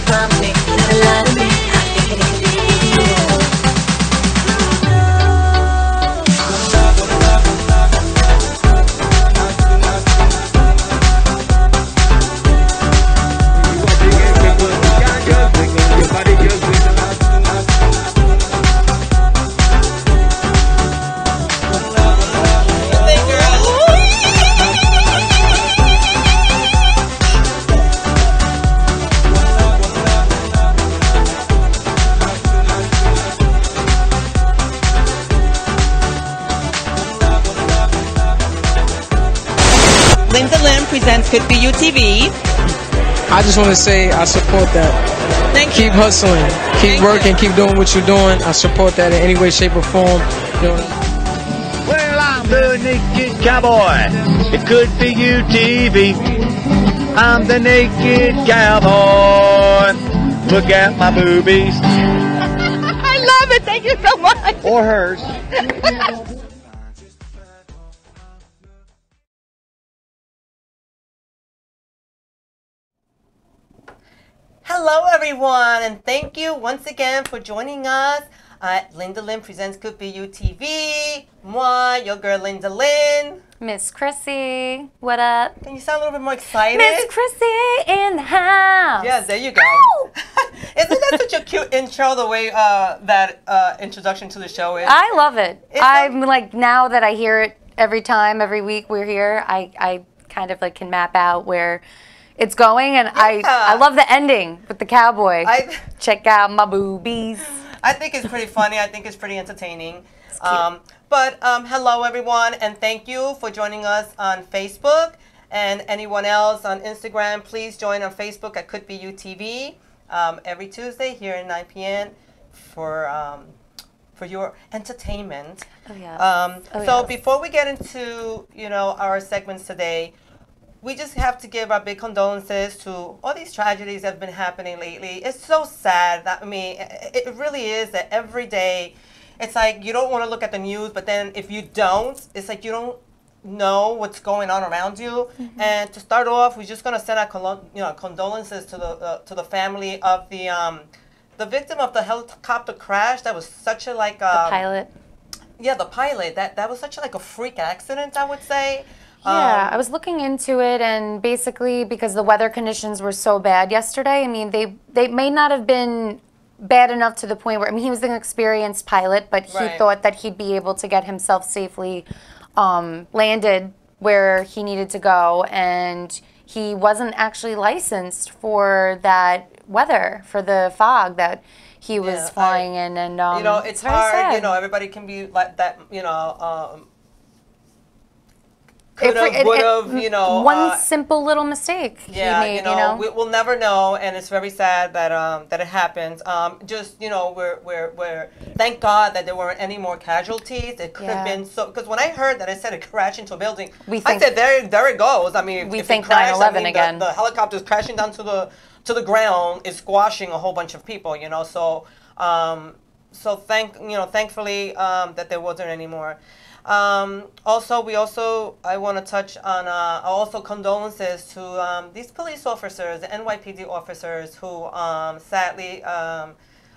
from me, a lot of me. I think it could be you. Linda Lim presents Could Be You TV. I just want to say I support that. Thank you. Keep hustling, keep working, keep doing what you're doing. I support that in any way, shape, or form. Well, I'm the Naked Cowboy. It could be you, TV. I'm the Naked Cowboy. Look at my boobies. I love it. Thank you so much. Or hers. Hello, everyone, and thank you once again for joining us at Linda Lynn Presents Could Be You TV. Moi, your girl Linda Lynn. Miss Chrissy, what up? Can you sound a little bit more excited? Miss Chrissy in the house. Yes, there you go. Isn't that such a cute intro, the way that introduction to the show is? I love it. I'm like, now that I hear it every time, every week we're here, I kind of like can map out where it's going, and I love the ending with the cowboy. Check out my boobies. I think it's pretty funny. I think it's pretty entertaining. Hello, everyone, and thank you for joining us on Facebook. And anyone else on Instagram, please join on Facebook at Could Be You TV every Tuesday here at 9 p.m. for your entertainment. Oh, yeah. So before we get into our segments today, we just have to give our big condolences to all these tragedies that have been happening lately. It's so sad. It really is that every day, it's like you don't want to look at the news, but then if you don't, it's like you don't know what's going on around you. Mm-hmm. And to start off, we're just going to send our condolences to the family of the victim of the helicopter crash. That was such a the pilot. Yeah, the pilot. That was such a freak accident, I would say. Yeah, I was looking into it, and basically because the weather conditions were so bad yesterday, I mean, they may not have been bad enough to the point where, I mean, he was an experienced pilot, but he thought that he'd be able to get himself safely landed where he needed to go, and he wasn't actually licensed for that weather, for the fog that he was flying in, and it's hard. Sad. Everybody can be like that. Could have, would have, one simple little mistake he made, we'll never know, and it's very sad that that it happens. We're thank God that there weren't any more casualties. It could have been because when I heard that it said it crashed into a building, I said there it goes. I mean, we if think it crashed, 9/11 again. The helicopter's crashing down to the ground is squashing a whole bunch of people. Thankfully that there wasn't any more. I want to touch on also condolences to these police officers, the NYPD officers who sadly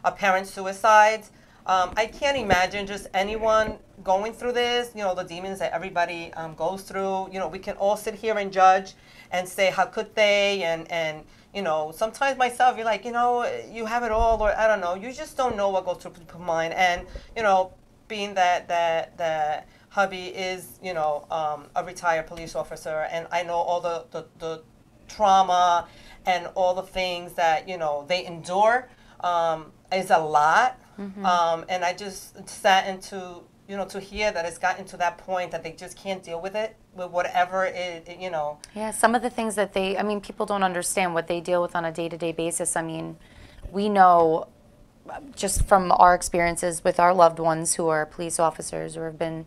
apparent suicides. I can't imagine just anyone going through this, the demons that everybody goes through. We can all sit here and judge and say, how could they? And sometimes myself, you're like, you have it all, or I don't know. You just don't know what goes through people's mind. And, being that hubby is, a retired police officer, and I know all the trauma and all the things that, they endure is a lot. Mm-hmm. And I just sat into, to hear that it's gotten to that point that they just can't deal with it, with whatever Yeah, some of the things that people don't understand what they deal with on a day-to-day basis. I mean, we know just from our experiences with our loved ones who are police officers or have been,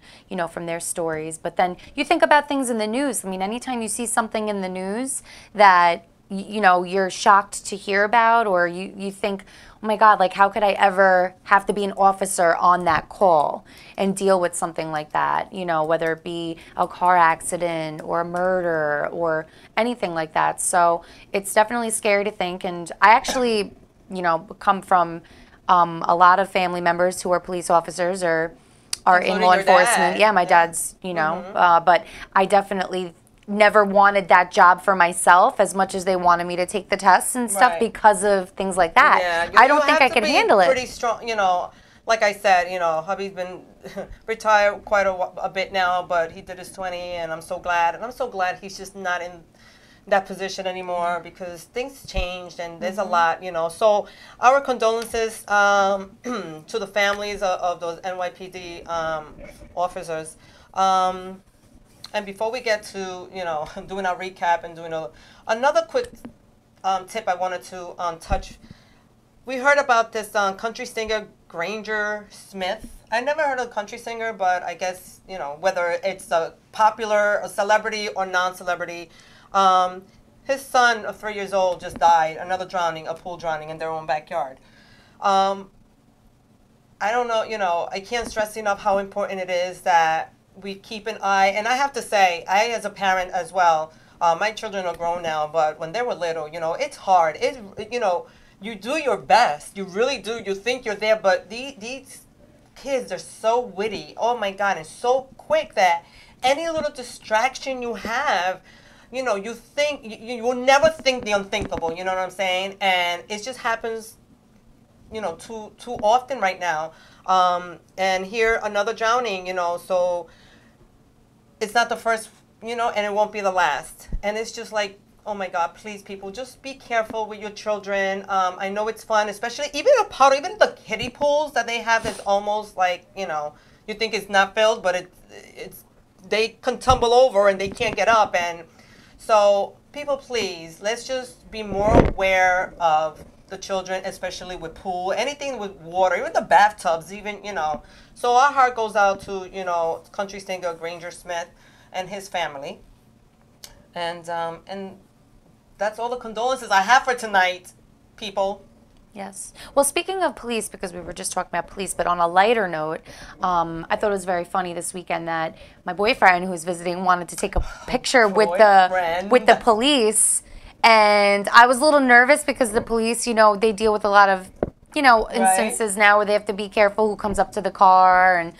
from their stories. But then you think about things in the news. I mean, anytime you see something in the news that, you know, you're shocked to hear about, or you think, oh my God, like how could I ever have to be an officer on that call and deal with something like that, you know, whether it be a car accident or a murder or anything like that. So it's definitely scary to think. And I actually, you know, come from a lot of family members who are police officers or are in Including law your enforcement. dad. Yeah, my dad's, you know, but I definitely never wanted that job for myself as much as they wanted me to take the tests and stuff Right. because of things like that. Yeah, I don't think I could handle it. Pretty strong, you know. Like I said, you know, hubby's been retired quite a bit now, but he did his 20, and I'm so glad. And I'm so glad he's just not in that position anymore because things changed and there's a lot, you know. So our condolences to the families of those NYPD officers. And before we get to, you know, doing our recap and doing another quick tip I wanted to touch. We heard about this country singer, Granger Smith. I never heard of a country singer, but I guess, you know, whether it's a celebrity or non-celebrity. His son of 3 years old just died, another drowning, a pool drowning in their own backyard. I don't know, you know, I can't stress enough how important it is that we keep an eye. And I have to say, I as a parent as well, my children are grown now, but when they were little, you know, it's hard. You know, you do your best. You really do. You think you're there, but these kids are so witty. Oh my God, and so quick that any little distraction you have, you know, you think, you will never think the unthinkable, you know what I'm saying? And it just happens, you know, too often right now. And here, another drowning, you know, so it's not the first, you know, and it won't be the last. And it's just like, oh my God, please, people, just be careful with your children. I know it's fun, especially even even the kiddie pools that they have that's almost like, you know, you think it's not filled, but it's they can tumble over and they can't get up. And so people, please, let's just be more aware of the children, especially with pool, anything with water, even the bathtubs, even, you know. So our heart goes out to, you know, country singer Granger Smith and his family. And that's all the condolences I have for tonight, people. Yes. Well, speaking of police, because we were just talking about police, but on a lighter note, I thought it was very funny this weekend that my boyfriend, who was visiting, wanted to take a picture with the police, and I was a little nervous because the police, you know, they deal with a lot of, you know, instances now where they have to be careful who comes up to the car and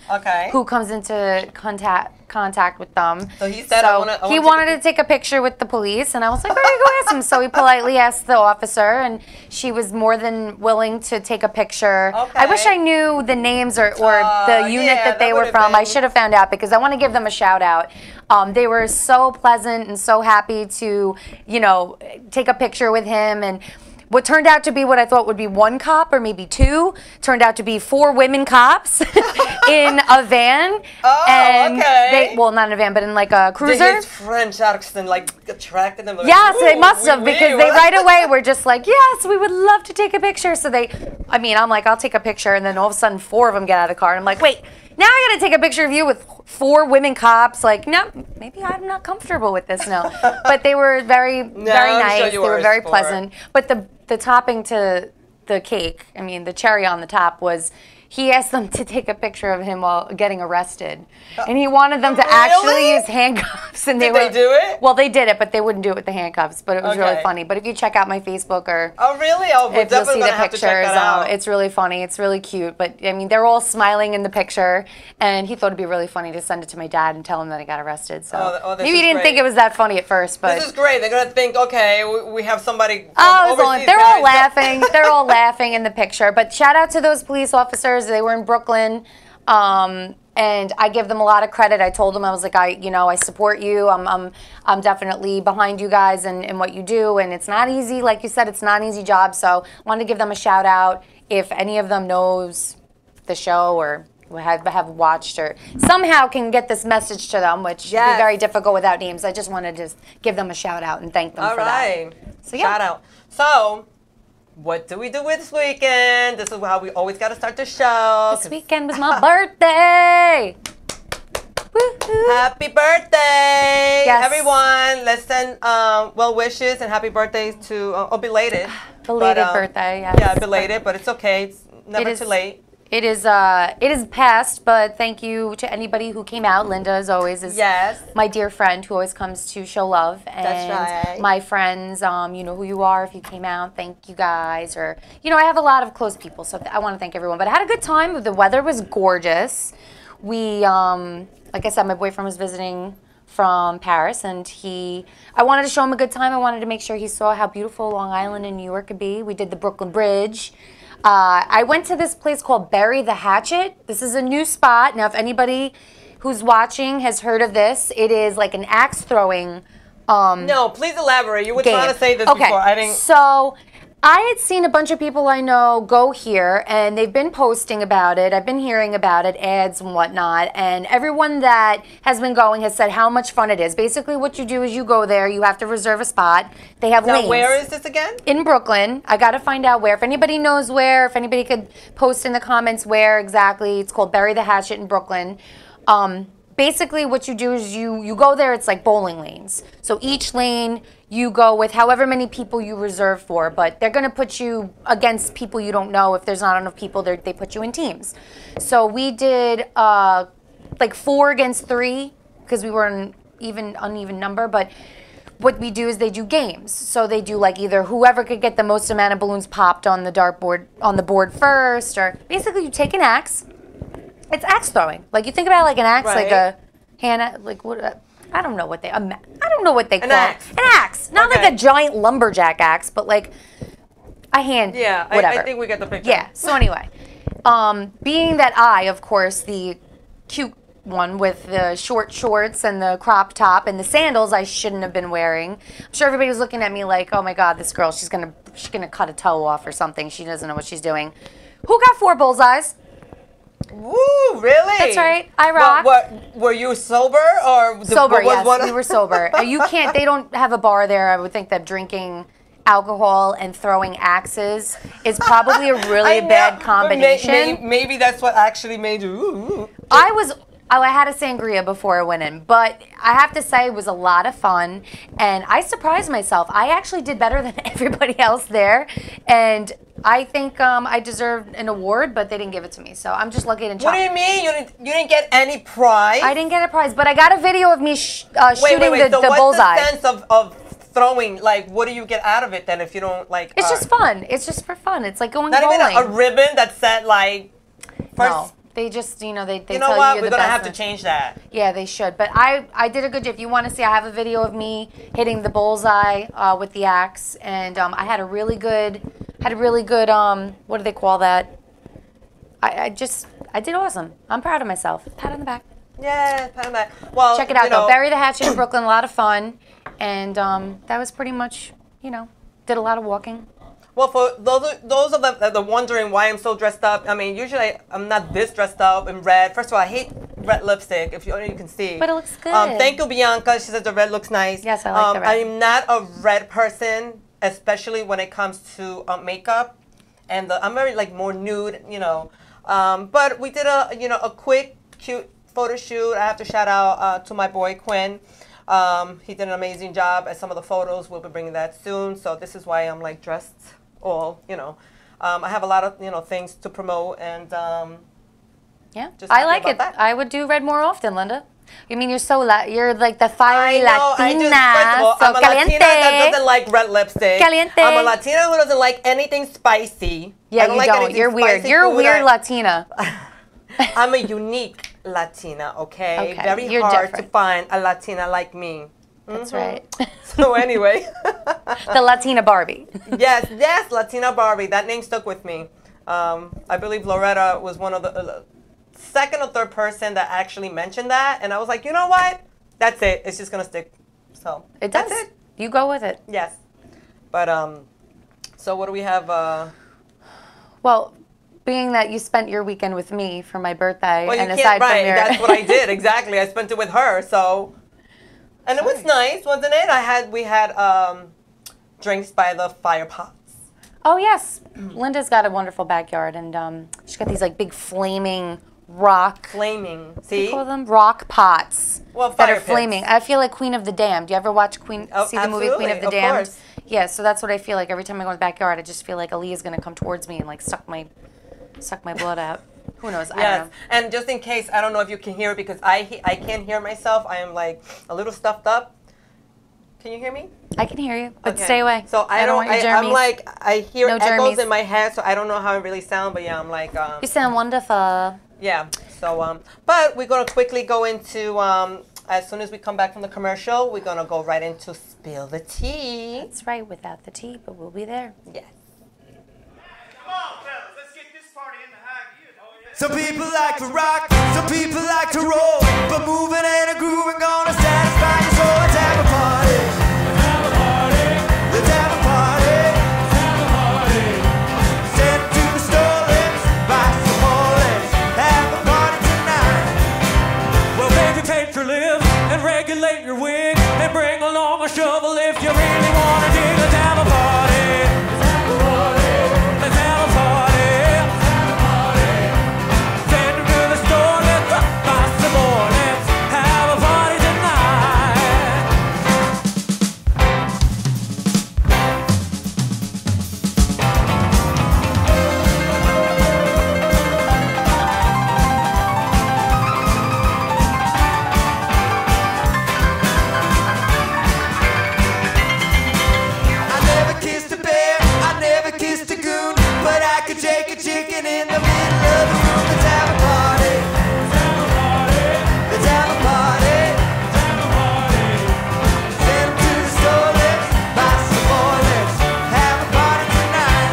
who comes into contact with them. So he said, he wanted to take a picture with the police, and I was like, all right, go ask him. So he politely asked the officer, and she was more than willing to take a picture. I wish I knew the names or the unit that they were from. I should have found out because I want to give them a shout out. They were so pleasant and so happy to, you know, take a picture with him. And what turned out to be what I thought would be one cop or maybe two turned out to be 4 women cops in a van. Well, not in a van, but in like a cruiser. Did his French accent like attracted them? Like, yes, they must have, because they right away were just like, yes, we would love to take a picture. So I'm like, I'll take a picture, and then all of a sudden 4 of them get out of the car, and I'm like, wait, now I got to take a picture of you with 4 women cops. Like, no, maybe I'm not comfortable with this now. But they were very nice. They were very pleasant. But the topping to the cake, I mean, the cherry on the top was, he asked them to take a picture of him while getting arrested. And he wanted them to actually use handcuffs. And Did they do it? Well, they did it, but they wouldn't do it with the handcuffs. But it was really funny. But if you check out my Facebook or... Oh, really? Oh, we're definitely going to have to check that out. It's really funny. It's really cute. But, I mean, they're all smiling in the picture. And he thought it'd be really funny to send it to my dad and tell him that I got arrested. So maybe he didn't think it was that funny at first. But this is great. They're going to think, okay, we have somebody overseas. They're all laughing. They're all laughing in the picture. But shout out to those police officers. They were in Brooklyn. And I give them a lot of credit. I told them, I was like, I support you. I'm definitely behind you guys and what you do. And it's not easy. Like you said, it's not an easy job. So I wanted to give them a shout out. If any of them knows the show or have watched or somehow can get this message to them, which would be very difficult without names. I just wanted to give them a shout out and thank them for that. So, yeah. Shout out. So, what do we do this weekend? This is how we always got to start the show. This weekend was my birthday. Woo-hoo. Happy birthday, Yes. everyone! Let's send well wishes and happy birthdays to belated. Belated birthday, yes. Yeah, belated, but it's okay. It's never It is- too late. It is past, but thank you to anybody who came out. Linda, as always, is Yes. my dear friend who always comes to show love. And That's right. my friends, you know who you are if you came out. Thank you guys. Or, you know, I have a lot of close people, so I want to thank everyone. But I had a good time. The weather was gorgeous. We, like I said, my boyfriend was visiting from Paris, and I wanted to show him a good time. I wanted to make sure he saw how beautiful Long Island and New York could be. We did the Brooklyn Bridge. I went to this place called Bury the Hatchet. This is a new spot. Now, if anybody who's watching has heard of this, it is like an axe throwing No, please elaborate. You were game. trying to say this Okay, before. I didn't. so I had seen a bunch of people I know go here, and they've been posting about it. I've been hearing about it, ads and whatnot, and everyone that has been going has said how much fun it is. Basically, what you do is you go there, you have to reserve a spot. They have Now, lanes. where is this again? In Brooklyn. I got to find out where. If anybody knows where, if anybody could post in the comments where exactly. It's called Bury the Hatchet in Brooklyn. Basically, what you do is you go there. It's like bowling lanes. So each lane you go with however many people you reserve for, but they're going to put you against people you don't know. If there's not enough people, they put you in teams. So we did like 4 against 3 because we were an uneven number, but what we do is they do games. So they do like either whoever could get the most amount of balloons popped on the dartboard on the board first, or basically you take an axe. It's axe throwing. Like you think about it like an axe, like Right. a hand, like what? I don't know what they. I don't know what they call axe. it. An axe, not Okay. like a giant lumberjack axe, but like a hand. Yeah, whatever. I think we get the picture. Yeah. So anyway, being that I, of course, the cute one with the short shorts and the crop top and the sandals I shouldn't have been wearing. I'm sure everybody was looking at me like, oh my God, this girl, she's gonna cut a toe off or something. She doesn't know what she's doing. Who got 4 bullseyes? Woo, really? That's right. I rock. Were you sober or Sober, was yes. one- We were sober. You can't, they don't have a bar there. I would think that drinking alcohol and throwing axes is probably a really I know, bad but combination. Maybe that's what actually made you. Ooh. I had a sangria before I went in, but I have to say it was a lot of fun, and I surprised myself. I actually did better than everybody else there, and I think I deserved an award, but they didn't give it to me, so I'm just lucky I didn't What chop. do you mean? You didn't get any prize? I didn't get a prize, but I got a video of me shooting Wait. So the what's bullseye. the sense of throwing? Like, what do you get out of it then if you don't like? It's just fun. It's just for fun. It's like going Not bowling. even a ribbon that said like. First, No, they just they you know tell what? you We're the gonna best. have to change that. Yeah, they should. But I did a good job. If you want to see, I have a video of me hitting the bullseye with the axe, and I had a really good what do they call that? I did awesome. I'm proud of myself. Pat on the back. Yeah, pat on that. Well, Check it out you though. know, Bury the Hatchet in Brooklyn, a lot of fun, and that was pretty much did a lot of walking. Well, for those of them that are wondering why I'm so dressed up, I mean, usually I'm not this dressed up in red. First of all, I hate red lipstick, if you can see. But it looks good. Thank you, Bianca. She says the red looks nice. Yes, I like the red. I'm not a red person, especially when it comes to makeup, and I'm very like more nude, But we did a quick, cute photo shoot. I have to shout out to my boy Quinn. He did an amazing job at some of the photos. We'll be bringing that soon. So this is why I'm like dressed all, I have a lot of, things to promote and Yeah, just I happy like about it. that. I would do red more often, Linda. I mean, you're like the fiery I know, Latina, first of all, so I'm a caliente. Latina that doesn't like red lipstick. Caliente. I'm a Latina who doesn't like anything spicy. Yeah, I don't you like don't. anything You're weird. spicy You're a food. weird Latina. I'm a unique Latina, okay? Okay, Very you're hard different. to find a Latina like me. That's right. So anyway, The Latina Barbie. yes, Latina Barbie. That name stuck with me. I believe Loretta was one of the second or third person that actually mentioned that, and I was like, you know what? That's it. It's just gonna stick. So It does. That's it. You go with it. Yes. But so what do we have? Well, being that you spent your weekend with me for my birthday, Well, you and can't. aside Right. from your, That's what I did exactly. I spent it with her. So, and it was nice, wasn't it? We had drinks by the fire pots. Oh yes, Linda's got a wonderful backyard, and she's got these like big flaming rock. Flaming. What do you See? call them? Rock pots. Well, that fire are flaming. pits. I feel like Queen of the Damned. Do you ever watch Oh, see the movie Queen of the absolutely, of Damned? course. Yeah, so that's what I feel like every time I go in the backyard. I just feel like Aaliyah's gonna come towards me and like suck my blood out. Who knows? I don't Yes. know. And just in case, I don't know if you can hear it because I can't hear myself. I am like a little stuffed up. Can you hear me? I can hear you, but Okay. stay away. So I don't. want your I'm germies. like I hear No echoes germies. in my head, so I don't know how I really sound. But yeah, I'm like You sound wonderful. yeah. So but we're gonna quickly go into as soon as we come back from the commercial, we're gonna go right into spill the tea. That's right, without the tea, but we'll be there. Yes. Come on, fellas, let's get this party in the high gear. Some people like to rock, some people like to roll, but moving and a grooving gonna satisfy your soul. Let's have a party. Let's have a party. Let's have a party. Let's have a party. Send to the store, let's buy some more. Let's have a party tonight. Well, baby, pay for live and regulate your wig and bring along a shovel if you really wanna dig. Let's have a party. Let's have a party. Let's have a party. Send them to the store, let's buy some more. Let's have a party tonight. I never kissed a bear, I never kissed a goon, but I could shake a chicken in the middle of the room. Let's have a party. Let's have a party. Let's have a party. Let's have a party. Send them to the store, let's buy some more. Let's have a party tonight.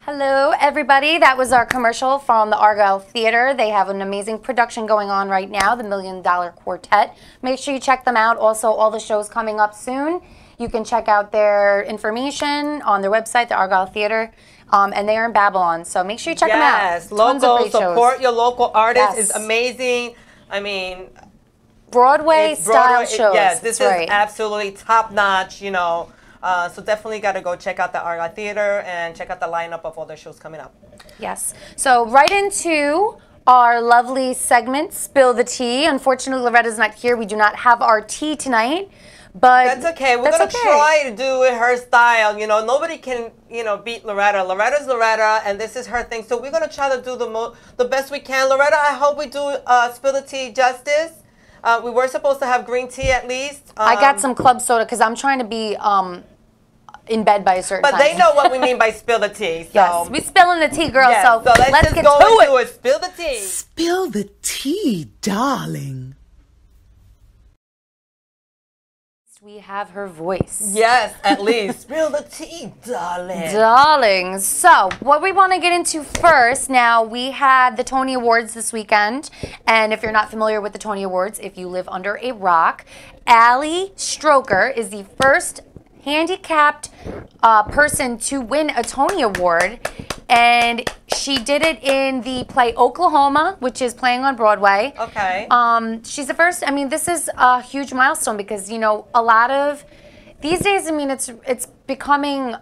Hello, everybody. That was our commercial from the Argyle Theater. They have an amazing production going on right now, the $1 Million Quartet. Make sure you check them out. Also, all the shows coming up soon. You can check out their information on their website, the Argyle Theater, and they are in Babylon. So make sure you check them out. Yes, Tons of local great shows. support your local artists Yes. is amazing. I mean, Broadway it's style Broadway- shows. Yes, this That's is right. absolutely top notch. You know, so definitely got to go check out the Argyle Theater and check out the lineup of all the shows coming up. Yes. So right into our lovely segment, Spill the Tea. Unfortunately, Loretta's not here. We do not have our tea tonight. But That's okay. We're that's gonna okay. try to do it her style. You know, nobody can beat Loretta. Loretta's Loretta, and this is her thing. So we're gonna try to do the best we can. Loretta, I hope we do Spill the Tea justice. We were supposed to have green tea at least. I got some club soda because I'm trying to be in bed by a certain But time. they know what we mean by spill the tea. So. Yes, we spilling the tea, girl. Yes, So, let's let's just get go to into it. it. Spill the tea. Spill the tea, darling. We have her voice. Yes, at least. Spill the tea, darling. Darlings. So, what we want to get into first, now we had the Tony Awards this weekend, and if you're not familiar with the Tony Awards, if you live under a rock, Ali Stroker is the first handicapped person to win a Tony Award, and she did it in the play Oklahoma, which is playing on Broadway. Okay. She's the first. I mean, this is a huge milestone because, you know, a lot of these days, I mean, it's becoming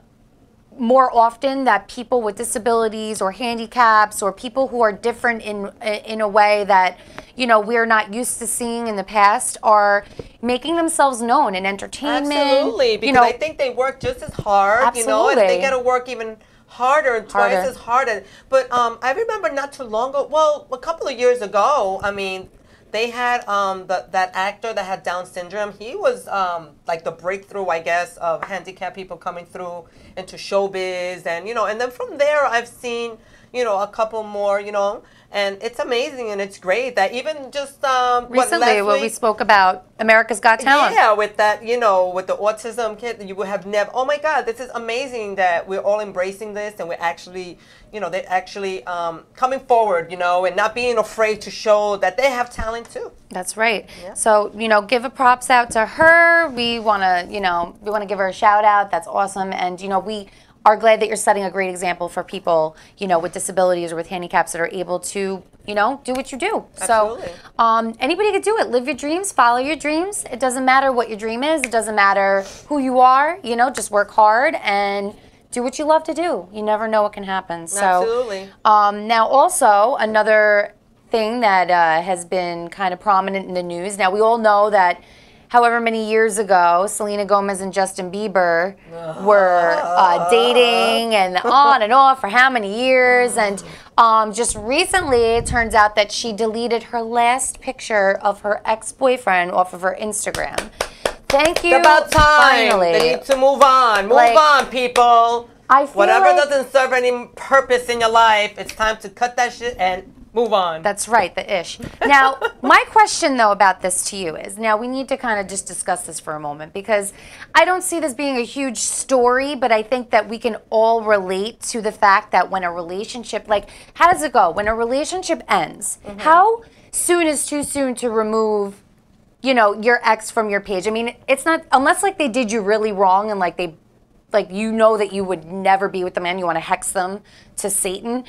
more often that people with disabilities or handicaps or people who are different in a way that, you know, we're not used to seeing in the past are making themselves known in entertainment. Absolutely, because you know, I think they work just as hard, you know, and Absolutely. they got to work even harder and twice Harder. as hard. But I remember not too long ago, well, a couple of years ago, I mean, they had that actor that had Down syndrome. He was like the breakthrough, I guess, of handicapped people coming through into showbiz, and you know, and then from there, I've seen, you know, a couple more, you know, and it's amazing and it's great that even just recently when we spoke about America's Got Talent. yeah, with that, you know, with the autism kid, you would have never. Oh my God, this is amazing that we're all embracing this, and we're actually, you know, they're actually coming forward, you know, and not being afraid to show that they have talent too. That's right. So, you know, give a props out to her. We want to, you know, give her a shout out. That's awesome. And, you know, we are glad that you're setting a great example for people, you know, with disabilities or with handicaps that are able to, you know, do what you do. Absolutely. So anybody could do it. Live your dreams, follow your dreams. It doesn't matter what your dream is. It doesn't matter who you are. You know, just work hard and do what you love to do. You never know what can happen. So, Absolutely. Now also another thing that has been kind of prominent in the news. Now we all know that however many years ago, Selena Gomez and Justin Bieber were dating and on and off for how many years. And just recently, it turns out that she deleted her last picture of her ex-boyfriend off of her Instagram. Thank you. It's about time. Finally. They need to move on. Move Like, on, people. I feel Whatever like- doesn't serve any purpose in your life, it's time to cut that shit and move on. That's right, the ish. Now, my question though about this to you is, now we need to kind of just discuss this for a moment, because I don't see this being a huge story, but I think that we can all relate to the fact that when a relationship, like, how does it go? When a relationship ends, how soon is too soon to remove, you know, your ex from your page? I mean, it's not, unless like they did you really wrong and like they, like, you know that you would never be with them and you want to hex them to Satan.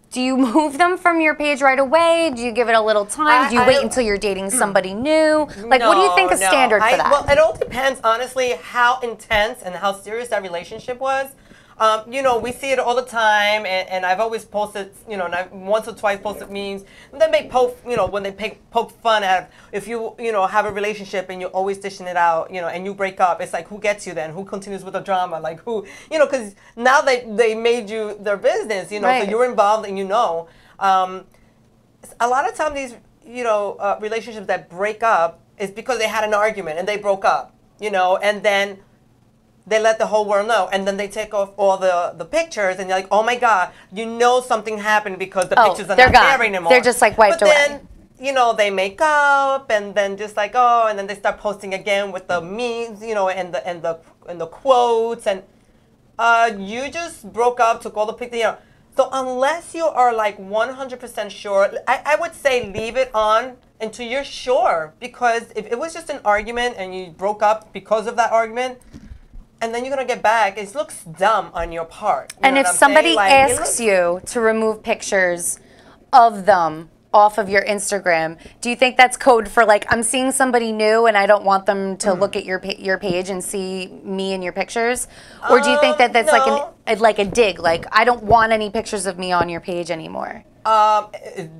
Do you move them from your page right away? Do you give it a little time? Do you wait until you're dating somebody new? Like, what do you think is standard for that? Well, it all depends, honestly, how intense and how serious that relationship was. You know, we see it all the time, and I've always posted, you know, and I've once or twice posted memes. And then they poke, you know, when they poke fun at if you know, have a relationship and you're always dishing it out, you know, and you break up. It's like, who gets you then? Who continues with the drama? Like, who, you know, because now they made you their business, you know, Right. so you're involved and you know. A lot of times these, you know, relationships that break up is because they had an argument and they broke up, you know, and then they let the whole world know, and then they take off all the pictures, and you're like, oh my God, you know something happened because the pictures are they're not gone. there anymore. They're just, like, wiped but away. Then, you know, they make up, and then just like, oh, and then they start posting again with the memes, you know, and the quotes, and you just broke up, took all the pictures, you know. So unless you are like 100% sure, I would say leave it on until you're sure, because if it was just an argument and you broke up because of that argument, and then you're gonna get back, it looks dumb on your part. You And know if what I'm somebody saying? Like, it asks looks- you to remove pictures of them off of your Instagram, do you think that's code for like, I'm seeing somebody new and I don't want them to look at your page and see me in your pictures? Or do you think that that's no. like a dig? Like, I don't want any pictures of me on your page anymore.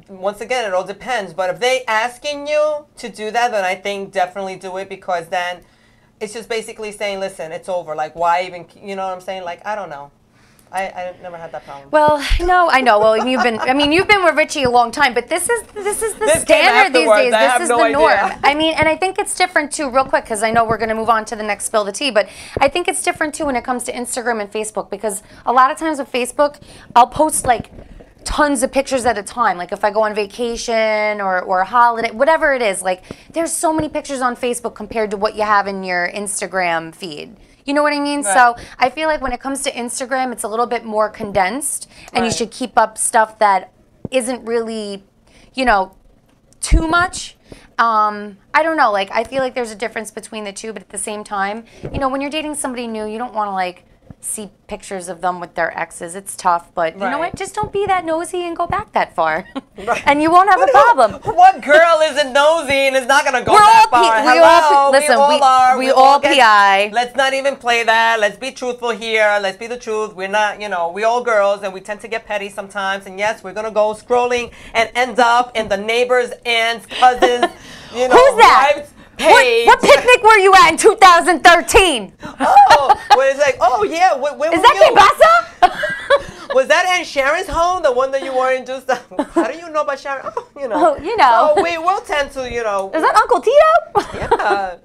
Once again, it all depends. But if they asking you to do that, then I think definitely do it, because then it's just basically saying, listen, it's over. Like, why even, you know what I'm saying? Like, I don't know. I never had that problem. Well, no, I know. Well, you've been with Richie a long time, but this is the This came standard these afterwards. days. I This have is no the idea. norm. I mean, and I think it's different too, real quick, because I know we're going to move on to the next spill the tea, but I think it's different too when it comes to Instagram and Facebook, because a lot of times with Facebook, I'll post like tons of pictures at a time. Like if I go on vacation or a holiday, whatever it is, like there's so many pictures on Facebook compared to what you have in your Instagram feed. You know what I mean? Right. So I feel like when it comes to Instagram, it's a little bit more condensed, and you Right. should keep up stuff that isn't really, you know, too much. I don't know. Like, I feel like there's a difference between the two, but at the same time, you know, when you're dating somebody new, you don't want to like see pictures of them with their exes. It's tough, but you know Right. what? Just don't be that nosy and go back that far, Right. and you won't have a problem. What girl isn't nosy and is not gonna go We're that all P- far? we all P- Hello, listen, we all are. we all get- PI. Let's not even play that. Let's be truthful here. Let's be the truth. We're not, you know, we all girls, and we tend to get petty sometimes. And yes, we're gonna go scrolling and end up in the neighbors, aunts, cousins, you know, Who's that? wives' page. What picnic were you at in 2013? Oh, where it's like, oh yeah, where Is were that you? Kibasa? Was that Aunt Sharon's home? The one that you weren't just. How do you know about Sharon? Oh, you know. Oh, you know. So we will tend to, you know. Is that Uncle Tito? Yeah.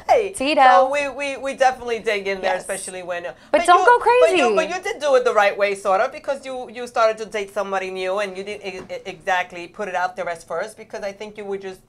Hey. Tito. So we definitely dig in there, Yes. especially when. But don't go crazy. But you did do it the right way, sort of, because you started to date somebody new, and you didn't exactly put it out there as first, because I think you were just,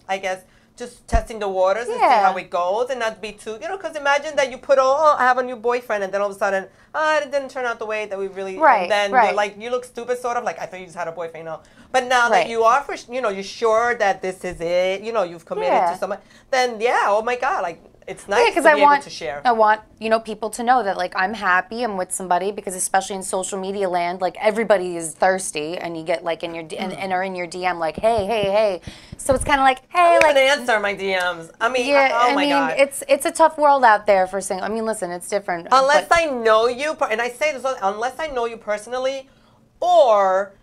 I guess, just testing the waters and see Yeah. how it goes, and not be too, you know, because imagine that you put, I have a new boyfriend, and then all of a sudden, it didn't turn out the way that we really, Right, and then right. you're like, you look stupid, sort of, like, I thought you just had a boyfriend, you know. But now Right. that you are, you know, you're sure that this is it, you know, you've committed Yeah. to someone, then yeah, oh my God, like, it's nice because to I be want able to share. I want people to know that like I'm happy, I'm with somebody, because especially in social media land, like everybody is thirsty, and you get like in your and are in your DM like hey. So it's kind of like hey, I like don't even answer my DMs. I mean, yeah, oh my God. it's a tough world out there for single. I mean, listen, it's different. Unless but- I know you, and I say this, unless I know you personally, or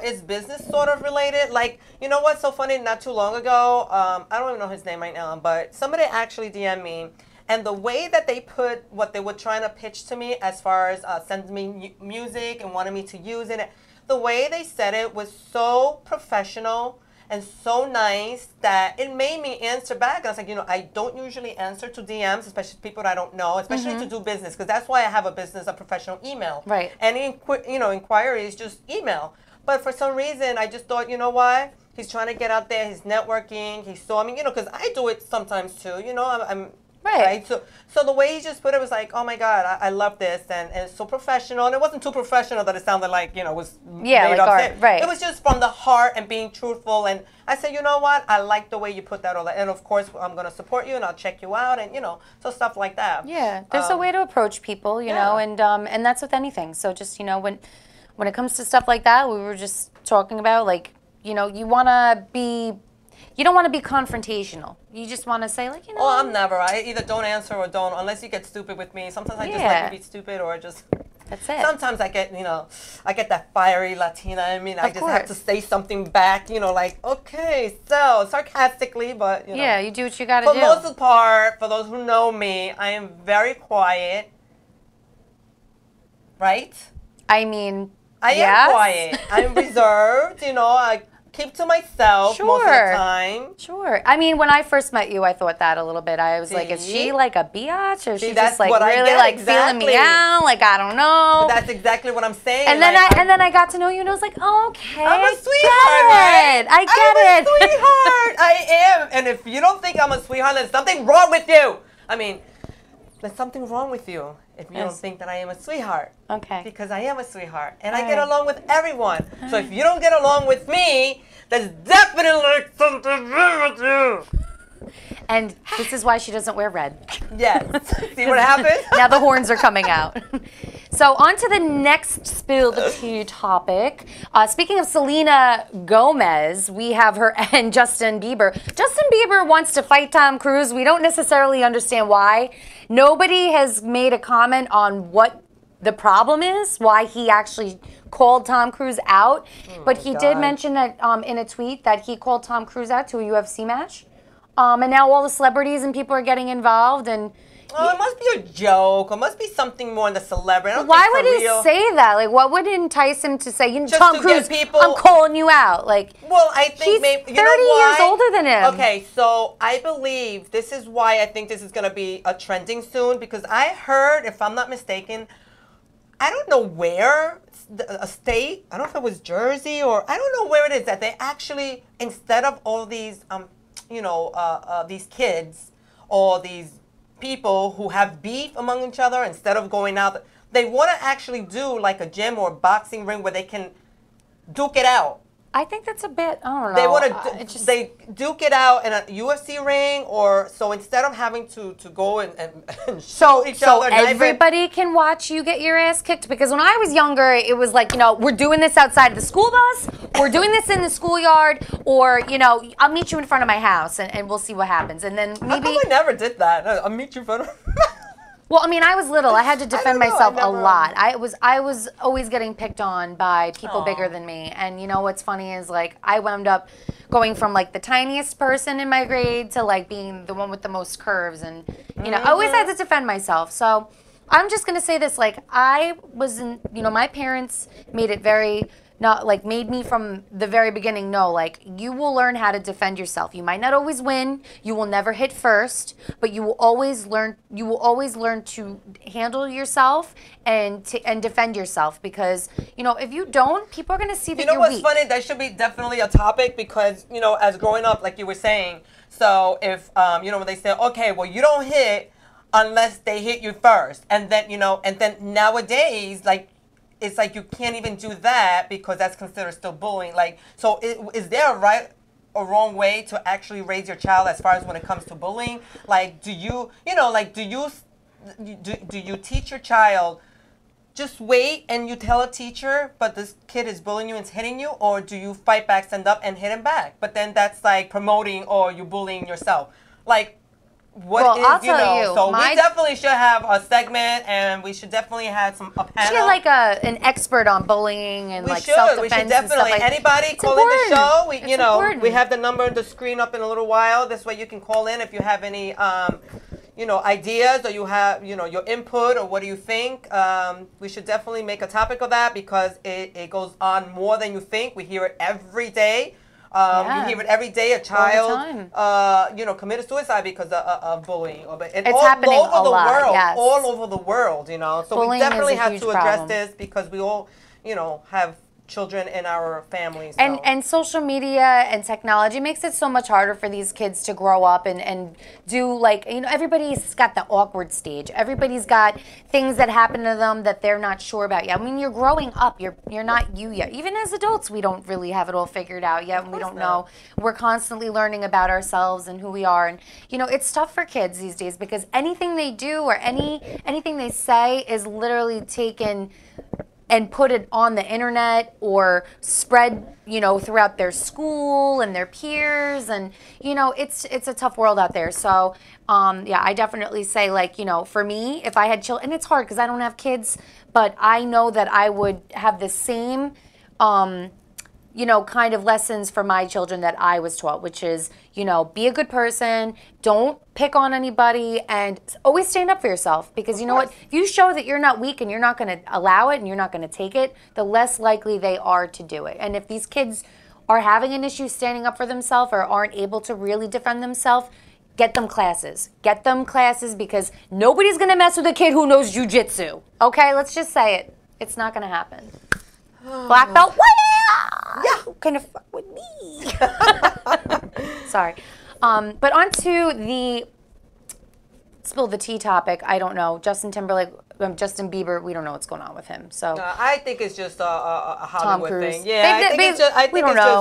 it's business sort of related. Like, you know what's so funny? Not too long ago, I don't even know his name right now, but somebody actually DM'd me, and the way that they put what they were trying to pitch to me as far as sending me music and wanted me to use it, the way they said it was so professional and so nice that it made me answer back. And I was like, I don't usually answer to DMs, especially people that I don't know, especially to do business, because that's why I have a professional email. Right. Any inquiries, just email. But for some reason, I just thought, you know what? He's trying to get out there. He's networking. He saw me, because I do it sometimes too. I'm right. So the way he just put it was like, oh my God, I love this, and it's so professional. And it wasn't too professional that it sounded like, was made up. Right. It was just from the heart and being truthful. And I said, you know what? I like the way you put that all that. And of course, I'm going to support you, and I'll check you out, and so stuff like that. Yeah, there's a way to approach people, you know, and that's with anything. So just when it comes to stuff like that, we were just talking about like, you don't want to be confrontational. You just want to say like, Oh, I'm never. I either don't answer or don't, unless you get stupid with me. Sometimes I just like to be stupid, or just. That's it. Sometimes I get, I get that fiery Latina. I mean, I just have to say something back, like, okay, so sarcastically, but Yeah, you do what you got to do. For the most part, for those who know me, I am very quiet. Right? I mean, I am quiet. I'm reserved. I keep to myself most of the time. Sure. I mean, when I first met you, I thought that a little bit. I was like, is she like a biatch, or is she just like really like feeling me out? Like, I don't know. But that's exactly what I'm saying. And then I got to know you, and I was like, oh, okay. I'm a sweetheart, right? I get it. I'm a sweetheart. I am. And if you don't think I'm a sweetheart, there's something wrong with you. I mean, there's something wrong with you if you don't think that I am a sweetheart. Okay. Because I am a sweetheart. And I get along with everyone. So if you don't get along with me, there's definitely something wrong with you. And this is why she doesn't wear red. Yes. See what happened? Now the horns are coming out. So on to the next Spill the Tea topic. Speaking of Selena Gomez, we have her and Justin Bieber. Justin Bieber wants to fight Tom Cruise. We don't necessarily understand why. Nobody has made a comment on what the problem is, why he actually called Tom Cruise out. But he did mention that in a tweet that he called Tom Cruise out to a UFC match. And now all the celebrities and people are getting involved, and it must be a joke. It must be something more than the celebrity. Why would he say that? Like, what would entice him to say, Tom Cruise, I'm calling you out? Like, well, I think he's maybe 30 years older than him. Okay, so I believe this is why I think this is going to be a trending soon, because I heard, if I'm not mistaken, I don't know where, a state, I don't know if it was Jersey or I don't know where it is, that they actually, instead of all these, these kids or these people who have beef among each other, instead of going out, they want to actually do like a gym or a boxing ring where they can duke it out. I think that's a bit, I don't know. They want to, they duke it out in a UFC ring, or so instead of having to go and shoot each other. So everybody can watch you get your ass kicked? Because when I was younger, it was like, we're doing this outside the school bus, we're doing this in the schoolyard, or, I'll meet you in front of my house and we'll see what happens. And then maybe. I never did that. I'll meet you in front of Well, I mean, I was little. I had to defend myself a lot. I was always getting picked on by people bigger than me. And what's funny is like I wound up going from like the tiniest person in my grade to like being the one with the most curves, and I always had to defend myself. So I'm just gonna say this: like I was in, my parents made it very. Made me from the very beginning know, like, you will learn how to defend yourself. You might not always win. You will never hit first, but you will always learn to handle yourself and defend yourself, because, if you don't, people are going to see that you're weak. You know what's funny? That should be definitely a topic, because, as growing up, like you were saying, so if, when they say, okay, well, you don't hit unless they hit you first. And then, and then nowadays, like, it's like you can't even do that because that's considered still bullying. Like, so is there a right a wrong way to actually raise your child as far as when it comes to bullying? Like, do you teach your child, just wait and you tell a teacher, but this kid is bullying you and is hitting you, or do you fight back, stand up, and hit him back? But then that's like promoting or you bullying yourself. Like, what is, I'll tell you, so we definitely should have a segment, and we should definitely have a panel. Should like an expert on bullying and like self-defense. We should definitely. And stuff like Anybody call in the show. It's We have the number on the screen up in a little while. This way you can call in if you have any ideas, or you have your input, or what do you think. We should definitely make a topic of that, because it goes on more than you think. We hear it every day. You hear it every day. A child, committed suicide because of bullying. It's all happening over the lot, world. yes. All over the world. So bullying we definitely have to address problem. this, because we all, have children in our families. And social media and technology makes it so much harder for these kids to grow up and do, like, everybody's got the awkward stage. Everybody's got things that happen to them that they're not sure about yet. I mean, you're growing up. You're not you yet. Even as adults, we don't really have it all figured out yet, and we don't know. We're constantly learning about ourselves and who we are. And, it's tough for kids these days, because anything they do or anything they say is literally taken and put it on the internet or spread, throughout their school and their peers. And, it's a tough world out there. So, I definitely say, like, for me, if I had children, and it's hard because I don't have kids, but I know that I would have the same, kind of lessons for my children that I was taught, which is, be a good person, don't pick on anybody, and always stand up for yourself. Because what? If you show that you're not weak and you're not going to allow it and you're not going to take it, the less likely they are to do it. And if these kids are having an issue standing up for themselves or aren't able to really defend themselves, get them classes. Get them classes, because nobody's going to mess with a kid who knows jujitsu. Okay, let's just say it. It's not going to happen. Black belt, yeah, gonna fuck with me. Sorry, but on to the spill the tea topic. I don't know. Justin Timberlake, Justin Bieber. We don't know what's going on with him. So I think it's just a Hollywood Tom Cruise thing. Yeah, I think it's just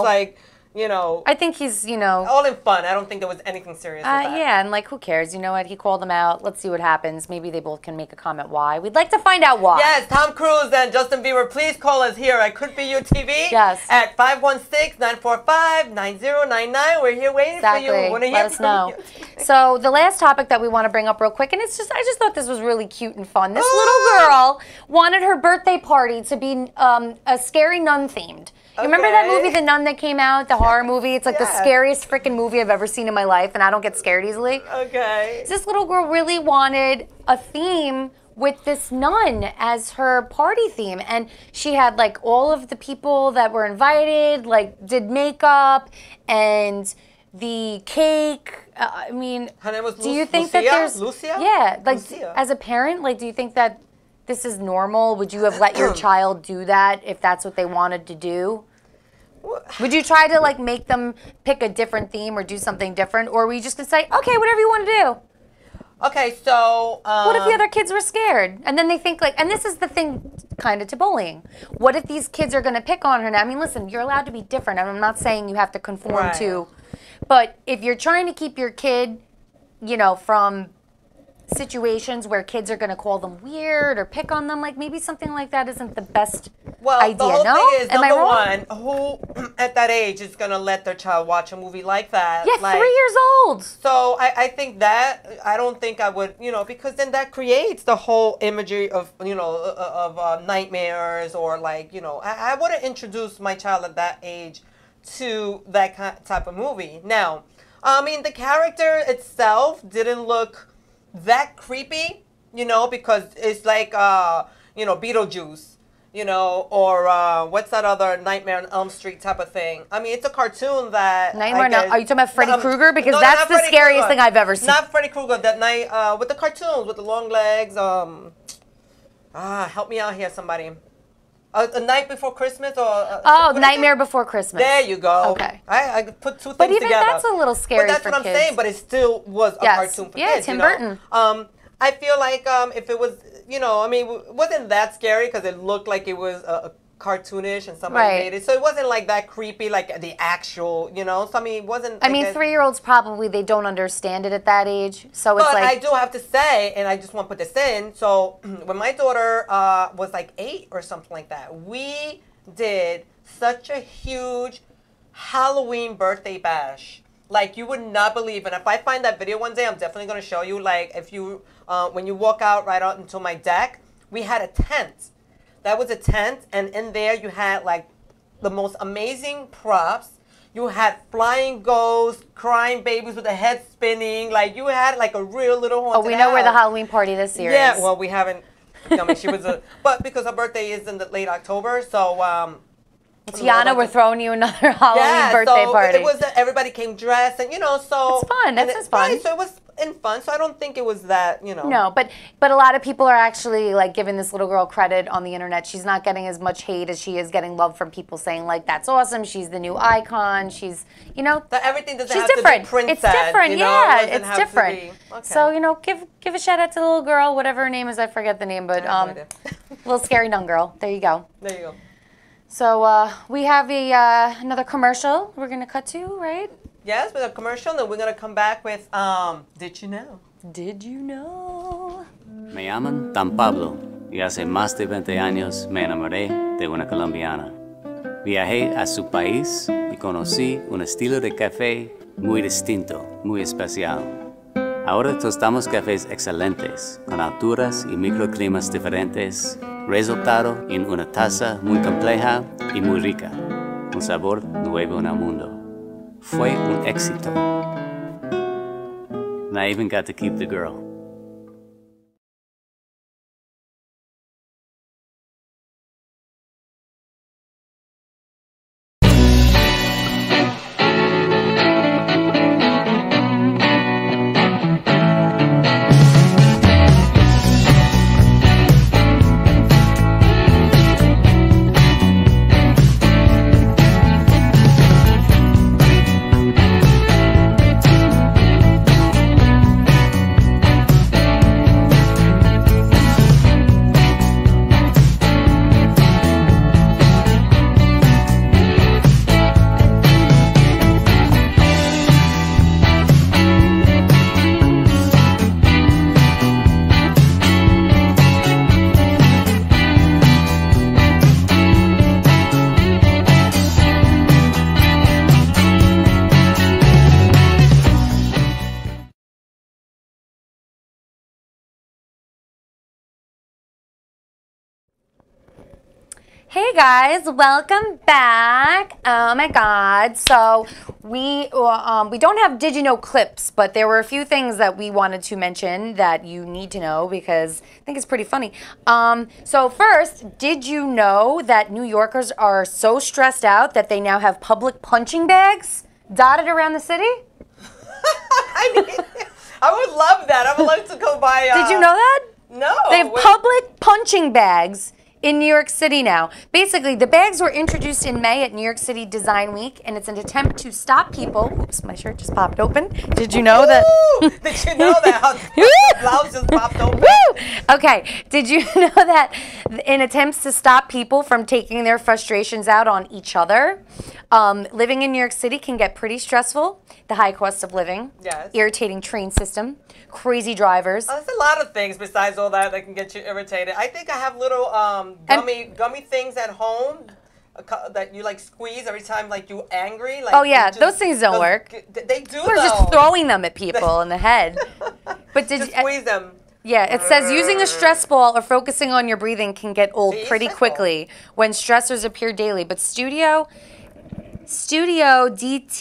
like. I think he's, all in fun. I don't think there was anything serious with that. Yeah, and like, who cares? You know what? He called them out. Let's see what happens. Maybe they both can make a comment why. We'd like to find out why. Yes, Tom Cruise and Justin Bieber, please call us here at Could Be You TV. Yes. At 516-945-9099. We're here waiting for you. Let us know. So the last topic that we want to bring up real quick, and I just thought this was really cute and fun. This little girl wanted her birthday party to be a scary nun themed. You remember that movie, The Nun, that came out, the horror movie? It's like the scariest freaking movie I've ever seen in my life, and I don't get scared easily. Okay. So this little girl really wanted a theme with this nun as her party theme, and she had like all of the people that were invited, like did makeup and the cake. I mean, her name was do you think that there's Lucia? Yeah, like Lucia. As a parent, like, do you think that this is normal? Would you have let your child do that if that's what they wanted to do? Would you try to like make them pick a different theme or do something different, or were you just gonna say, okay, whatever you want to do? Okay, so what if the other kids were scared, and then they think like, and this is the thing, kind of to bullying. What if these kids are gonna pick on her now? I mean, listen, you're allowed to be different. I'm not saying you have to conform to, but if you're trying to keep your kid, from situations where kids are going to call them weird or pick on them, like maybe something like that isn't the best idea. The whole thing is, Am I number wrong? one, who at that age is going to let their child watch a movie like that? Yeah, 3 years old. So I think that, I don't think I would, because then that creates the whole imagery of, of nightmares, or like, I wouldn't introduce my child at that age to that type of movie. Now, I mean, the character itself didn't look that creepy, because it's like, Beetlejuice, or what's that other Nightmare on Elm Street type of thing. I mean, it's a cartoon that... Are you talking about Freddy Krueger? Because that's the scariest thing I've ever seen. Not Freddy Krueger, that night, with the cartoons, with the long legs, help me out here, somebody. A Night Before Christmas, or... Nightmare Before Christmas. There you go. Okay. I put two things together. But even that's a little scary for kids. But that's what I'm saying, but it still was a cartoon for kids. Tim Burton. I feel like if it was, it wasn't that scary, because it looked like it was a cartoonish and somebody Right. made it. So it wasn't like that creepy, like the actual, you know. So I mean, it wasn't. I mean, 3-year-olds probably they don't understand it at that age. So it's But like I do have to say, and I just want to put this in. So when my daughter was like 8 or something like that, we did such a huge Halloween birthday bash. Like you would not believe. And if I find that video one day, I'm definitely going to show you. Like if you, when you walk out right out into my deck, we had a tent. That was a tent, and in there you had like the most amazing props. You had flying ghosts, crying babies with the head spinning. Like you had like a real little haunted oh, we know where the house. Halloween party this year Yeah, is. well, we haven't. I mean, she was but because her birthday is in the late October, so Tiana, we're throwing you another Halloween birthday so party. It was everybody came dressed, and you know, so It's fun. That's just fun. Right, so it was fun. So I don't think it was that, you know. No, but a lot of people are actually like giving this little girl credit on the internet. She's not getting as much hate as she is getting love from people saying like that's awesome. She's the new icon. She's, you know, That everything doesn't she's have different. to be princess. It's different. You know? Yeah, It doesn't it's have to different. be- okay. So you know, give a shout out to the little girl, whatever her name is. I forget the name, but I have no idea. little scary nun girl. There you go. There you go. So we have another commercial we're gonna cut to, right? Yes, with a commercial, and we're gonna come back with Did You Know? Did you know? Me llaman Dan Pablo y hace más de 20 años me enamoré de una colombiana. Viajé a su país y conocí un estilo de café muy distinto, muy especial. Ahora tostamos cafés excelentes, con alturas y microclimas diferentes, resultado en una taza muy compleja y muy rica, un sabor nuevo en el mundo. Fue un éxito. And I even got to keep the girl. Hey guys, welcome back. Oh my God! So we don't have Did You Know clips, but there were a few things that we wanted to mention that you need to know because I think it's pretty funny. So first, did you know that New Yorkers are so stressed out that they now have public punching bags dotted around the city? I mean, I would love that. I would love to go buy. Did you know that? No. They have wait. public punching bags in New York City now. Basically, the bags were introduced in May at New York City Design Week, and it's an attempt to stop people. Oops, my shirt just popped open. Did you know that? Woo! Did you know that? The blouse just popped open. Woo! Okay, did you know that in attempts to stop people from taking their frustrations out on each other, living in New York City can get pretty stressful. The high cost of living, Yes. irritating train system, crazy drivers. There's a lot of things besides all that that can get you irritated. I think I have little gummy things at home that you like squeeze every time like you angry. Like Oh, yeah, you just- those things don't work. They do We're though. just throwing them at people in the head. But did Just you? squeeze them. Yeah, it says using a stress ball or focusing on your breathing can get old See, pretty stressful. quickly when stressors appear daily. But Studio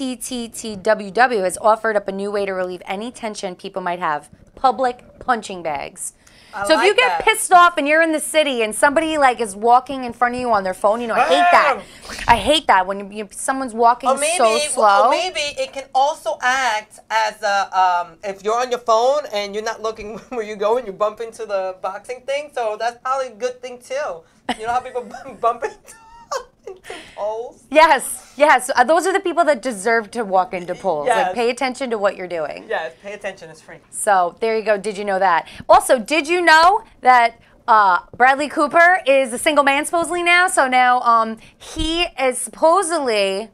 DTTTWW has offered up a new way to relieve any tension people might have: public punching bags. So if you like get that. pissed off and you're in the city and somebody like is walking in front of you on their phone, you know, I hate that. I hate that when someone's walking Or maybe, so slow. or maybe it can also act as a if you're on your phone and you're not looking where you go and you bump into the boxing thing. So that's probably a good thing too. You know how people bump into poles? Yes, yes. Those are the people that deserve to walk into polls. Yes. Like, pay attention to what you're doing. Yes, pay attention. It's free. So there you go. Did you know that? Also, did you know that Bradley Cooper is a single man supposedly now. So now he is supposedly,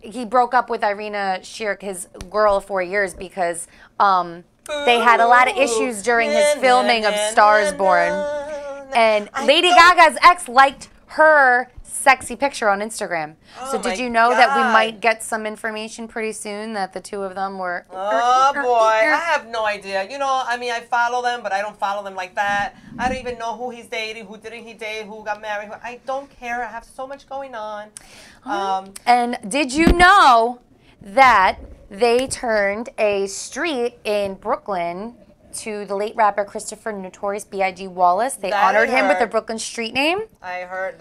he broke up with Irina Shayk, his girl of 4 years, because they had a lot of issues during his filming of Stars Born. And Lady Gaga's ex liked her sexy picture on Instagram. So did you know that we might get some information pretty soon that the two of them were... Oh, boy. I have no idea. You know, I mean, I follow them, but I don't follow them like that. I don't even know who he's dating, who didn't he date, who got married. I don't care. I have so much going on. And did you know that they turned a street in Brooklyn to the late rapper Christopher Notorious B.I.G. Wallace? They honored him with the Brooklyn street name. I heard.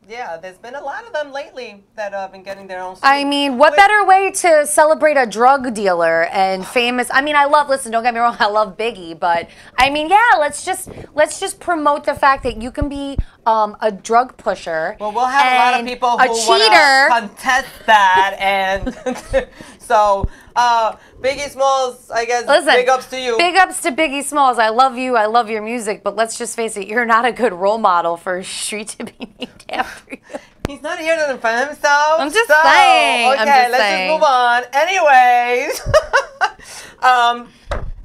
Yeah, there's been a lot of them lately that have been getting their own street. I mean, what better way to celebrate a drug dealer and famous? I mean, listen, don't get me wrong, I love Biggie, but I mean, yeah, let's just promote the fact that you can be a drug pusher. Well, we'll have a lot of people who want to contest that, and so Biggie Smalls, I guess. Listen, big ups to you. Big ups to Biggie Smalls. I love you. I love your music, but let's just face it, you're not a good role model for a street to be named after you. He's not here to defend himself. I'm just saying. Okay, let's just move on. Anyways.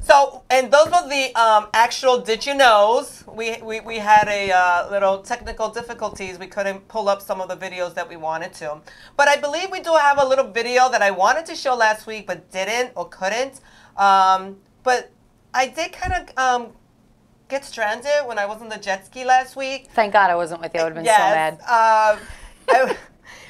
So, and those were the actual Did You Knows. We had a little technical difficulties. We couldn't pull up some of the videos that we wanted to. But I believe we do have a little video that I wanted to show last week but didn't or couldn't. But I did kind of get stranded when I was on the jet ski last week. Thank God I wasn't with you. I would have been so mad.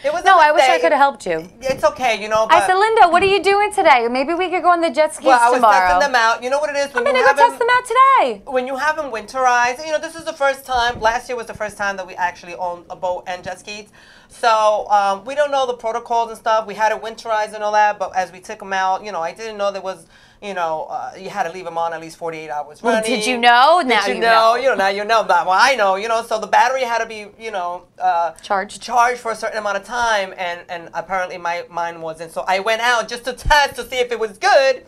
It was no, I wish I could have helped you. It's okay, you know. I said, Linda, what are you doing today? Maybe we could go on the jet skis tomorrow. Well, I was testing them out. You know what it is? I'm going to go test them out today. When you have them winterized, you know, this is the first time. Last year was the first time that we actually owned a boat and jet skis. So we don't know the protocols and stuff. We had it winterized and all that, but as we took them out, you know, I didn't know there was, you know, you had to leave them on at least 48 hours running. Well, did you know? Now you know. You know, now you know. Well, I know, you know, so the battery had to be, you know, charged for a certain amount of time, and apparently mine wasn't. So I went out just to test to see if it was good,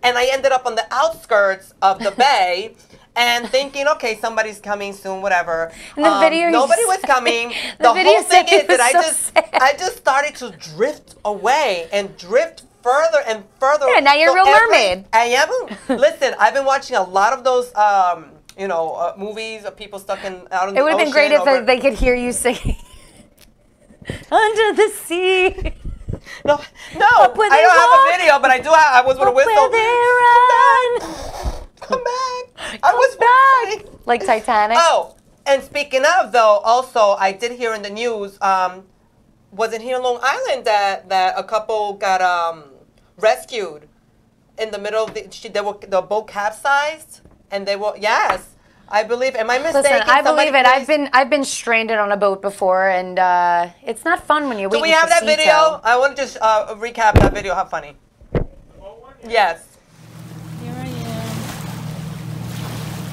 and I ended up on the outskirts of the bay. And thinking, okay, somebody's coming soon, whatever. And the video nobody was coming. The whole thing is that I just started to drift away and drift further and further. Yeah, now you're a real mermaid. I am. Listen, I've been watching a lot of those, you know, movies of people stuck out in the ocean. It would have been great if they could hear you singing Under the Sea. No, I don't have a video, but I do have. I was with a whistle. Come back. I was back. Like Titanic. Oh, and speaking of, though, also, I did hear in the news, wasn't here in Long Island that a couple got rescued in the middle of the boat capsized, and they were, yes, I believe. Am I mistaken? Listen, I believe it. I've been stranded on a boat before, and it's not fun when you're waiting for Do we have that sea video? tow. I want to just recap that video. How funny. Yes. Here I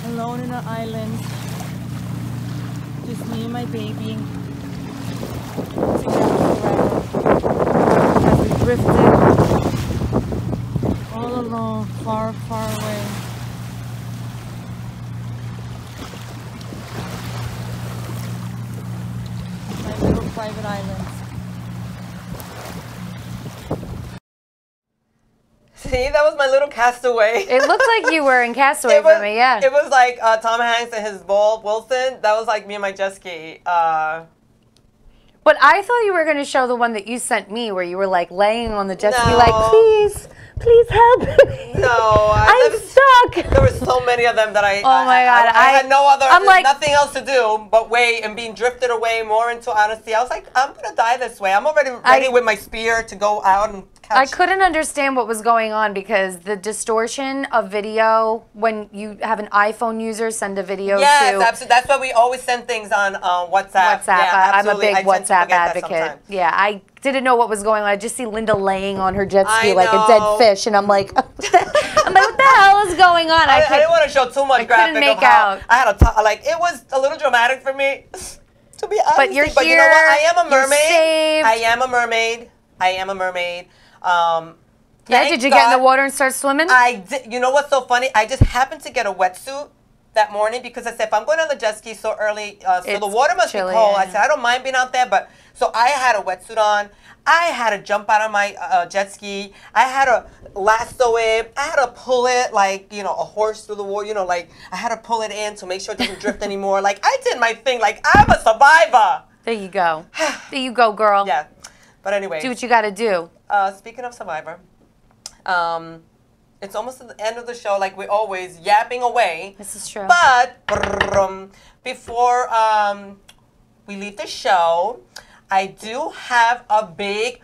am, alone in an island, just me and my baby, together forever, as we drifted all alone, far, far away. My little private island. See, that was my little Castaway. It looked like you were in Castaway for me, yeah. It was like Tom Hanks and his bull, Wilson. That was like me and my jet ski. But I thought you were going to show the one that you sent me where you were like laying on the jet ski No. like, please help me. No, I'm stuck. There were so many of them that I had no other, nothing else to do but wait and being drifted away more into honesty. I was like, I'm going to die this way. I'm already ready with my spear to go out and catch. I couldn't understand what was going on because the distortion of video when you have an iPhone user send a video to. Yes, absolutely. That's why we always send things on WhatsApp. Yeah, I'm a absolutely. big WhatsApp advocate. Yeah, I didn't know what was going on. I just see Linda laying on her jet ski like a dead fish, and I'm like, what the hell is going on? I didn't want to show too much graphic make of how out. I had to talk. Like, it was a little dramatic for me, to be honest. But you're But you know what? I am a you're mermaid. saved. I am a mermaid. I am a mermaid. Yeah, did you get in the water and start swimming? I did. You know what's so funny? I just happened to get a wetsuit that morning because I said, if I'm going on the jet ski so early, so the It's water must chilly, be cold. yeah. I said, I don't mind being out there, but so I had a wetsuit on. I had to jump out of my jet ski. I had to lasso it. I had to pull it like, a horse through the water. Like I had to pull it in to make sure it doesn't drift anymore. Like I did my thing. Like I'm a survivor. There you go. There you go, girl. Yeah. But anyway. Do what you got to do. Speaking of survivor, it's almost at the end of the show, like we're always yapping away. This is true. But before we leave the show, I do have a big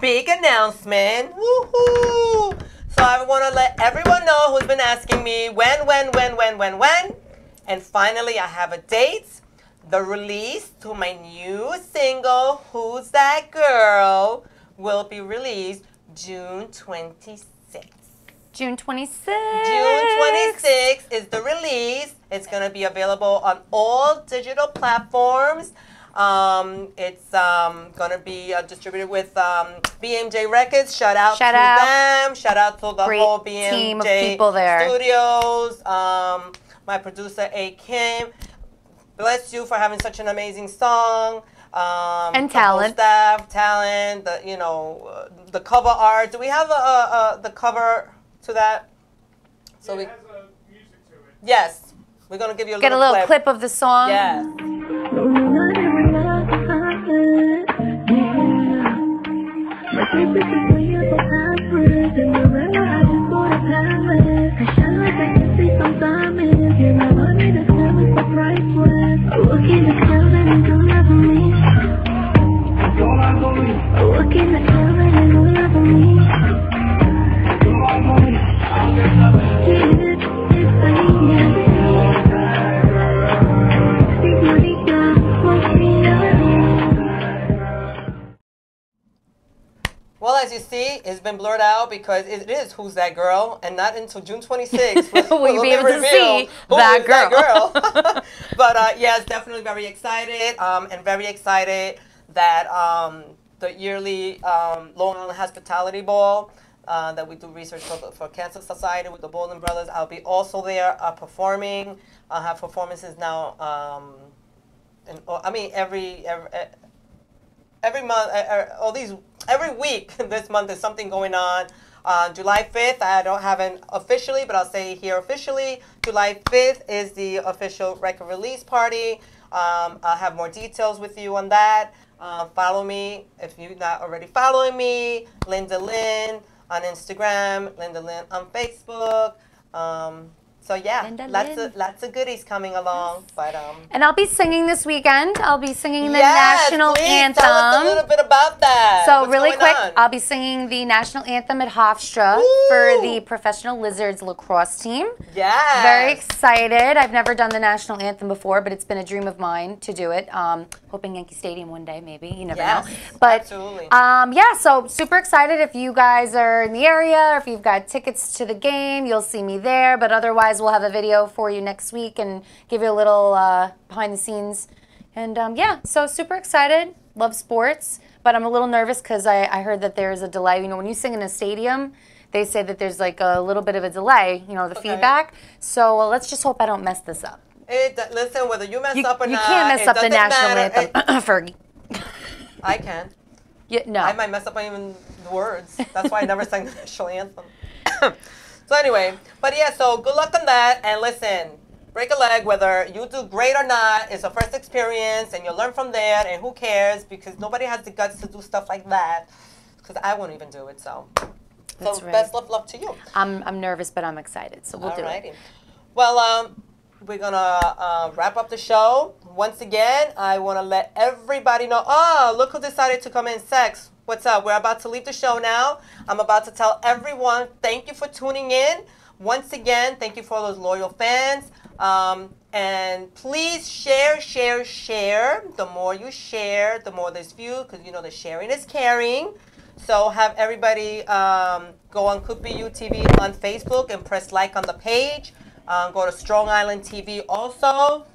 announcement. Woohoo! So I want to let everyone know who's been asking me when. And finally, I have a date. The release to my new single, Who's That Girl, will be released June 26th. June 26th. June 26th is the release. It's going to be available on all digital platforms. It's going to be distributed with BMJ Records. Shout out to them. Shout out to the whole BMJ team of people there. Studios. My producer, A. Kim. Bless you for having such an amazing song. And talent. The whole staff, talent, the cover art. Do we have the cover to that? So it has music to it. Yes. We're going to give you a little clip of the song. Yeah. Well, as you see, it's been blurred out because it is Who's That Girl, and not until June 26th will be able to see that girl. But yes, definitely very excited, and very excited that the yearly Long Island Hospitality Ball that we do research for Cancer Society with the Bolden Brothers. I'll be also there performing. I'll have performances now. Every month, every week this month is something going on. July 5th, I don't have it officially, but I'll say here officially. July 5th is the official record release party. I'll have more details with you on that. Follow me if you're not already following me. Linda Lynn on Instagram, Linda Lynn on Facebook. So yeah, lots of goodies coming along. But and I'll be singing this weekend. I'll be singing the yes, national please anthem. Tell us a little bit about that. So What's really going quick, on? I'll be singing the national anthem at Hofstra for the Professional Lizards lacrosse team. Yes. Very excited. I've never done the national anthem before, but it's been a dream of mine to do it. Hoping Yankee Stadium one day, maybe. You never know. But absolutely. Yeah, so super excited. If you guys are in the area, or if you've got tickets to the game, you'll see me there. But otherwise, we'll have a video for you next week and give you a little behind the scenes. And yeah, so super excited. Love sports, but I'm a little nervous because I heard that there's a delay. You know, when you sing in a stadium, they say that there's like a little bit of a delay, you know, the feedback. So let's just hope I don't mess this up. Listen, whether you mess up or not, you can't mess up the national anthem, Fergie. I can. Yeah, no. I might mess up even the words. That's why I never sang the national anthem. So anyway, but yeah, so good luck on that. And listen, break a leg, whether you do great or not, it's a first experience, and you'll learn from there, and who cares, because nobody has the guts to do stuff like that, because I won't even do it, so. That's so right. best of luck to you. I'm nervous, but I'm excited, so we'll do it. Well, we're going to wrap up the show. Once again, I want to let everybody know, oh, look who decided to come in, Sex. What's up? We're about to leave the show now. I'm about to tell everyone, thank you for tuning in. Once again, thank you for all those loyal fans. And please share. The more you share, the more there's views, because you know the sharing is caring. So have everybody go on Could Be You TV on Facebook and press like on the page. Go to Strong Island TV also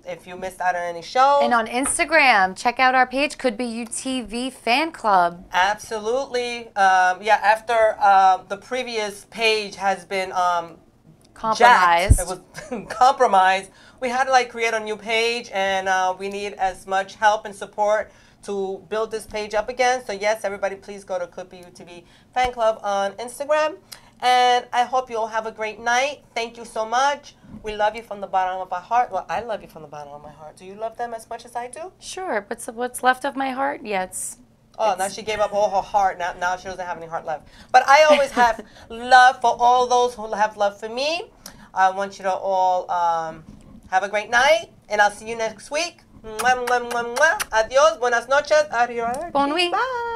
if you missed out on any shows. And on Instagram, check out our page, Could Be You TV Fan Club. Absolutely. Yeah, after the previous page has been Compromised. It was compromised. We had to like create a new page, and we need as much help and support to build this page up again. So yes, everybody, please go to Clippy UTV Fan Club on Instagram. And I hope you all have a great night. Thank you so much. We love you from the bottom of our heart. Well, I love you from the bottom of my heart. Do you love them as much as I do? Sure, but what's left of my heart? Yeah, it's... Now she gave up all her heart. Now she doesn't have any heart left. But I always have love for all those who have love for me. I want you to all have a great night, and I'll see you next week. Mwah, mwah, mwah, mwah. Adios, buenas noches, adios. Bon nuit. Bye.